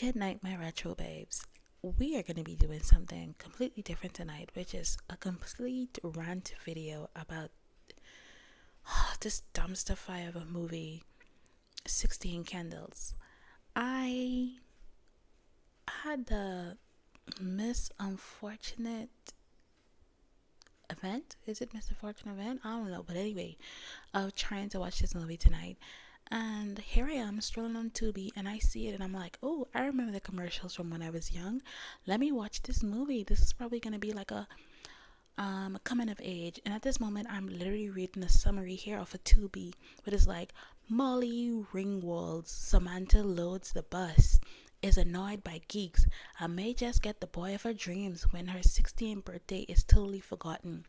Good night, my retro babes. We are going to be doing something completely different tonight, which is a complete rant video about this dumpster fire of a movie, 16 Candles. I had the misunfortunate event. Is it misunfortunate event? I don't know. But anyway, of trying to watch this movie tonight. And here I am strolling on Tubi and I see it and I'm like, oh, I remember the commercials from when I was young. Let me watch this movie. This is probably going to be like a coming of age. And at this moment, I'm literally reading a summary here of a Tubi, but it's like Molly Ringwald, Samantha loads the bus, is annoyed by geeks, and may just get the boy of her dreams when her 16th birthday is totally forgotten.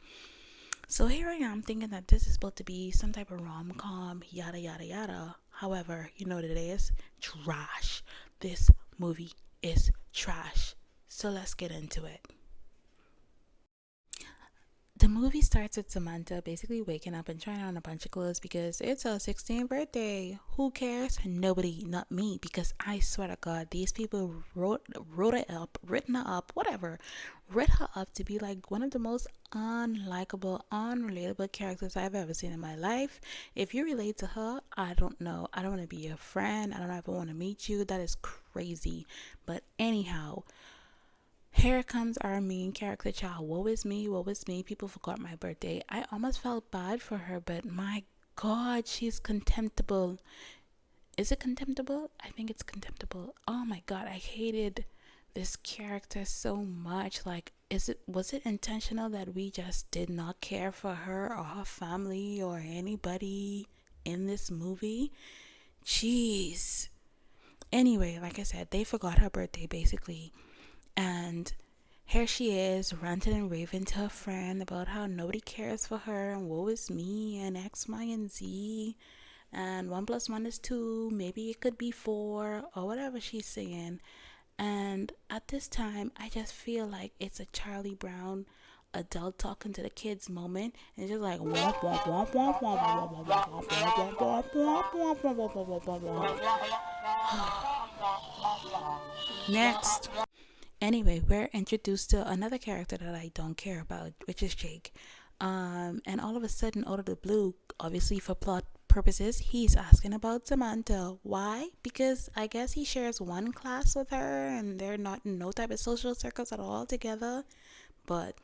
So here I am thinking that this is supposed to be some type of rom-com, yada yada yada. However, you know what it is? Trash. This movie is trash. So let's get into it. The movie starts with Samantha basically waking up and trying on a bunch of clothes because it's her 16th birthday. Who cares? Nobody, not me, because I swear to God, these people written her up, whatever, wrote her up to be like one of the most unlikable, unrelatable characters I've ever seen in my life. If you relate to her, I don't know. I don't want to be your friend. I don't ever want to meet you. That is crazy. But anyhow, here comes our main character child. Woe is me, woe is me. People forgot my birthday. I almost felt bad for her, but my God, she's contemptible. Is it contemptible? I think it's contemptible. Oh my God, I hated this character so much. Like, was it intentional that we just did not care for her or her family or anybody in this movie? Jeez. Anyway, like I said, they forgot her birthday basically. And here she is ranting and raving to her friend about how nobody cares for her and woe is me and X, Y, and Z. And 1 + 1 is 2. Maybe it could be 4 or whatever she's saying. And at this time, I just feel like it's a Charlie Brown adult talking to the kids moment. And it's just like womp womp womp womp womp womp womp womp womp womp womp womp womp womp. Next. Anyway, we're introduced to another character that I don't care about, which is Jake. And all of a sudden, out of the blue, obviously for plot purposes, he's asking about Samantha. Why? Because I guess he shares one class with her and they're not in no type of social circles at all together. But,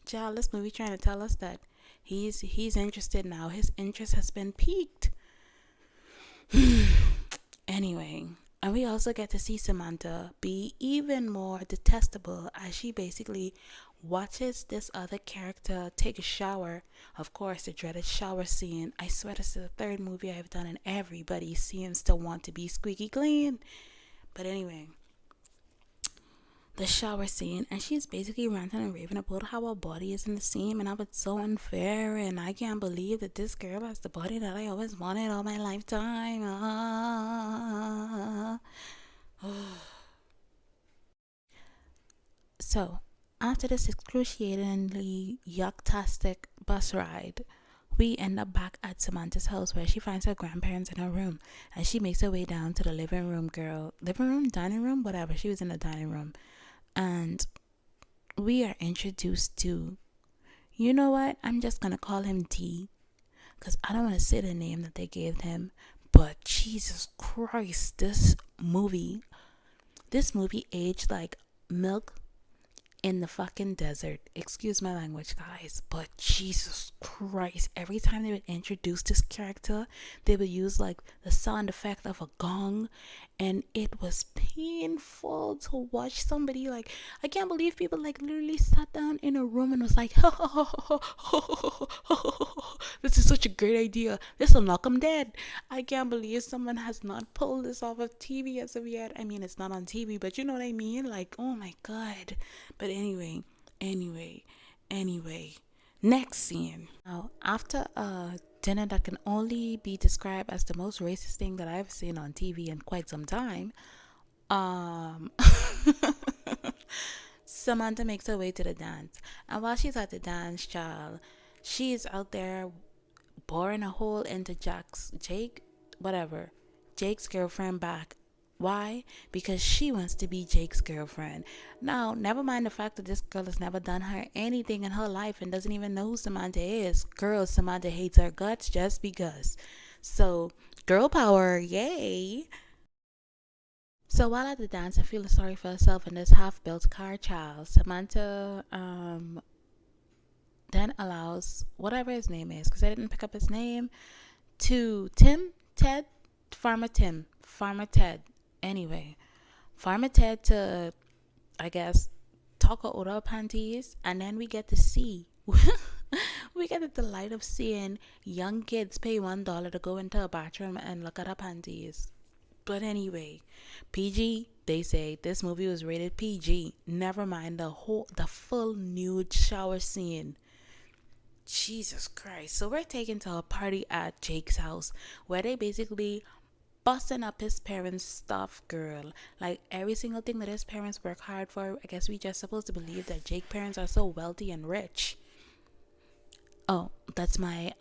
child, this movie trying to tell us that he's interested now. His interest has been piqued. Anyway. And we also get to see Samantha be even more detestable as she basically watches this other character take a shower. Of course, the dreaded shower scene. I swear this is the third movie I've done and everybody seems to want to be squeaky clean. But anyway, the shower scene, and she's basically ranting and raving about how her body is in the seam and how it's so unfair and I can't believe that this girl has the body that I always wanted all my lifetime. So after this excruciatingly yucktastic bus ride, we end up back at Samantha's house where she finds her grandparents in her room and she makes her way down to the living room, dining room, whatever. She was in the dining room. And we are introduced to, you know what? I'm just going to call him D because I don't want to say the name that they gave him. But Jesus Christ, this movie aged like milk in the fucking desert. Excuse my language, guys, but Jesus Christ, every time they would introduce this character, they would use like the sound effect of a gong, and it was painful to watch somebody like, I can't believe people like literally sat down in a room and was like, this is such a great idea, this will knock them dead. I can't believe someone has not pulled this off of TV as of yet. I mean, it's not on TV, but you know what I mean, like, oh my God. But anyway, next scene. Now, after a dinner that can only be described as the most racist thing that I've seen on TV in quite some time, Samantha makes her way to the dance. And while she's at the dance, child, she's out there boring a hole into Jake's girlfriend back Why? Because she wants to be Jake's girlfriend. Now, never mind the fact that this girl has never done her anything in her life and doesn't even know who Samantha is. Girl, Samantha hates her guts just because. So, girl power, yay! So while at the dance, I feel sorry for herself and this half-built car child. Samantha then allows whatever his name is, because I didn't pick up his name, to Farmer Ted. Anyway, Farmer Ted to, I guess, talk her out of panties, and then we get to see. We get the delight of seeing young kids pay $1 to go into a bathroom and look at her panties. But anyway, PG, they say this movie was rated PG. Never mind the full nude shower scene. Jesus Christ. So we're taken to a party at Jake's house where they basically busting up his parents' stuff, girl. Like every single thing that his parents work hard for. I guess we just supposed to believe that Jake's parents are so wealthy and rich. Oh, that's my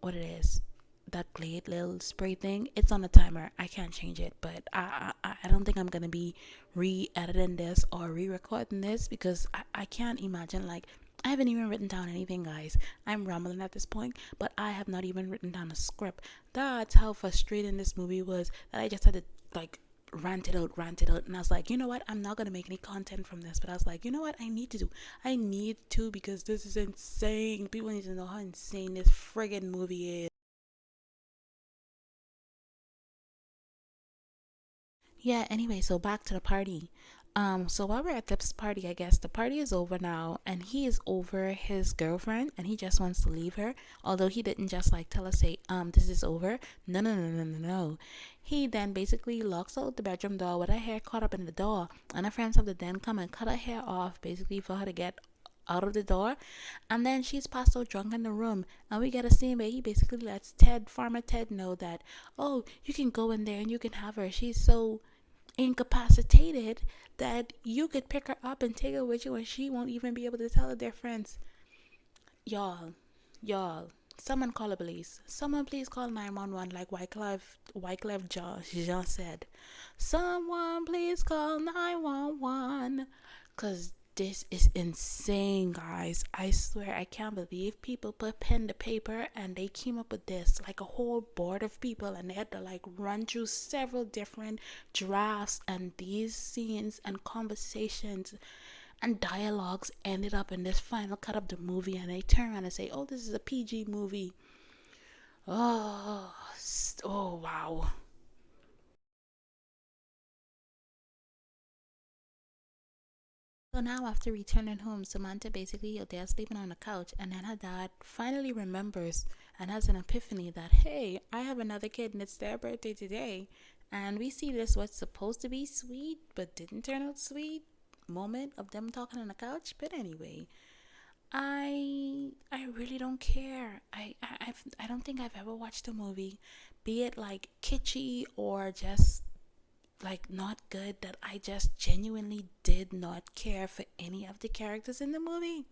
what it is. That Glade little spray thing. It's on the timer. I can't change it, but I don't think I'm gonna be re-editing this or re-recording this because I can't imagine, like, I haven't even written down anything, guys. I'm rambling at this point, but I have not even written down a script. That's how frustrating this movie was that I just had to, like, rant it out, and I was like, you know what, I'm not gonna make any content from this, but I was like, you know what, I need to because this is insane. People need to know how insane this friggin' movie is. Yeah, anyway, so back to the party. So while we're at this party, I guess the party is over now, and he is over his girlfriend, and he just wants to leave her. Although he didn't just like tell her, say, this is over. No, no, no, no, no, no. He then basically locks out the bedroom door with her hair caught up in the door, and her friends have to then come and cut her hair off, basically for her to get out of the door. And then she's passed out drunk in the room, and we get a scene where he basically lets Farmer Ted know that, oh, you can go in there and you can have her. She's so incapacitated that you could pick her up and take her with you and she won't even be able to tell the difference. Y'all, someone call the police. Someone please call 911 like Wyclef Jean said. Someone please call 911. Cause this is insane, guys. I swear I can't believe people put pen to paper and they came up with this, like a whole board of people, and they had to like run through several different drafts, and these scenes and conversations and dialogues ended up in this final cut of the movie, and they turn around and say, oh, this is a PG movie. Oh, oh wow. So now, after returning home, Samantha basically they're sleeping on the couch, and then her dad finally remembers and has an epiphany that, hey, I have another kid and it's their birthday today. And we see this what's supposed to be sweet but didn't turn out sweet moment of them talking on the couch. But anyway, I really don't care. I don't think I've ever watched a movie, be it like kitschy or just like not good, that I just genuinely did not care for any of the characters in the movie.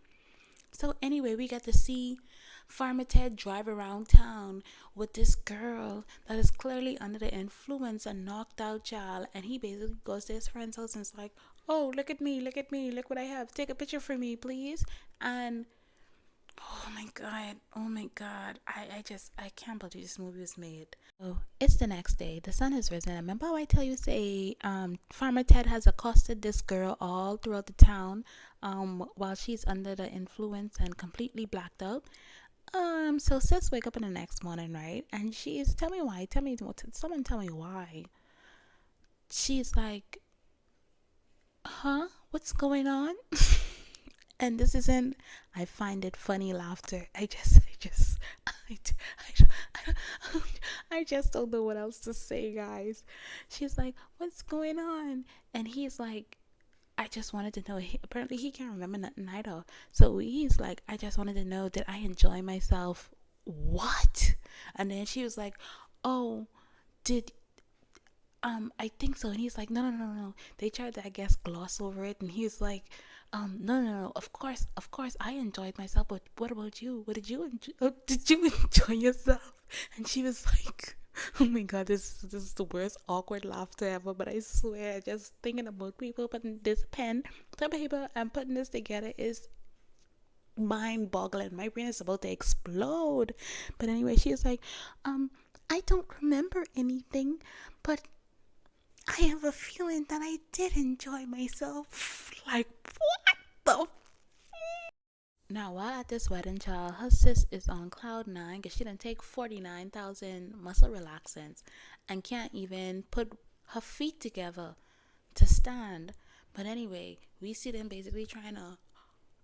So anyway, we got to see Farmer Ted drive around town with this girl that is clearly under the influence and knocked out child, and he basically goes to his friend's house and is like, oh, look at me, look at me, look what I have, take a picture for me please. And oh my god, I can't believe this movie was made. Oh, it's the next day. The sun has risen. Remember how I tell you, say, Farmer Ted has accosted this girl all throughout the town, while she's under the influence and completely blacked out. So sis wake up in the next morning, right? And she's, tell me why, someone tell me why. She's like, huh? What's going on? And this isn't, I find it funny laughter. I just don't know what else to say, guys. She's like, what's going on? And he's like, I just wanted to know. Apparently he can't remember nothing either. So he's like, I just wanted to know, did I enjoy myself? What? And then she was like, oh, did I think so. And he's like, no, no, no, no. They tried to, I guess, gloss over it. And he's like, no, no, no. Of course, I enjoyed myself. But what about you? What did you enjoy? Did you enjoy yourself? And she was like, Oh my god, this is the worst awkward laughter ever. But I swear, just thinking about people putting this pen to paper and putting this together is mind boggling. My brain is about to explode. But anyway, she was like, I don't remember anything, but I have a feeling that I did enjoy myself. Like, what the now, while at this wedding, child, her sis is on cloud nine because she done take 49,000 muscle relaxants and can't even put her feet together to stand. But anyway, we see them basically trying to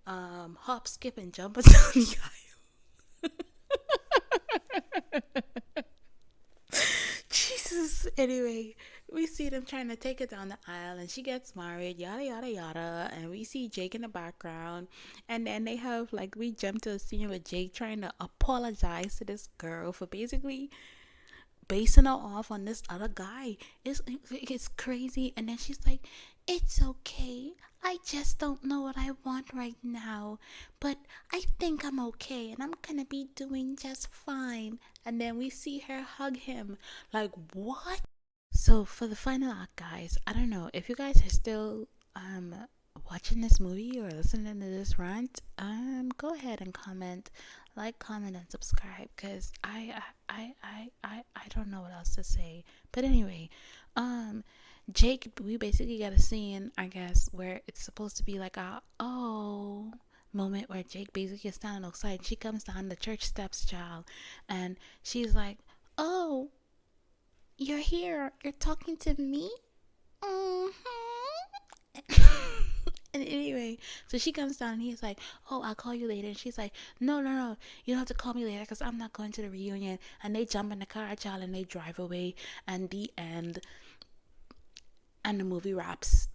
hop, skip, and jump down the aisle. Jesus. Anyway, we see them trying to take it down the aisle, and she gets married, yada yada yada. And we see Jake in the background, and then they have like we jump to a scene with Jake trying to apologize to this girl for basically basing her off on this other guy. It's crazy. And then she's like, it's okay, I just don't know what I want right now, but I think I'm okay and I'm gonna be doing just fine. And then we see her hug him. Like, what? So for the final act, guys, I don't know if you guys are still watching this movie or listening to this rant. Go ahead and comment, like, comment, and subscribe, because I don't know what else to say. But anyway, Jake, we basically got a scene, I guess, where it's supposed to be like a moment where Jake basically is standing outside. She comes down the church steps, child, and she's like, oh, you're here. You're talking to me? And anyway, so she comes down and he's like, oh, I'll call you later. And she's like, no, you don't have to call me later because I'm not going to the reunion. And they jump in the car, child, and they drive away. And the end. And the movie wraps.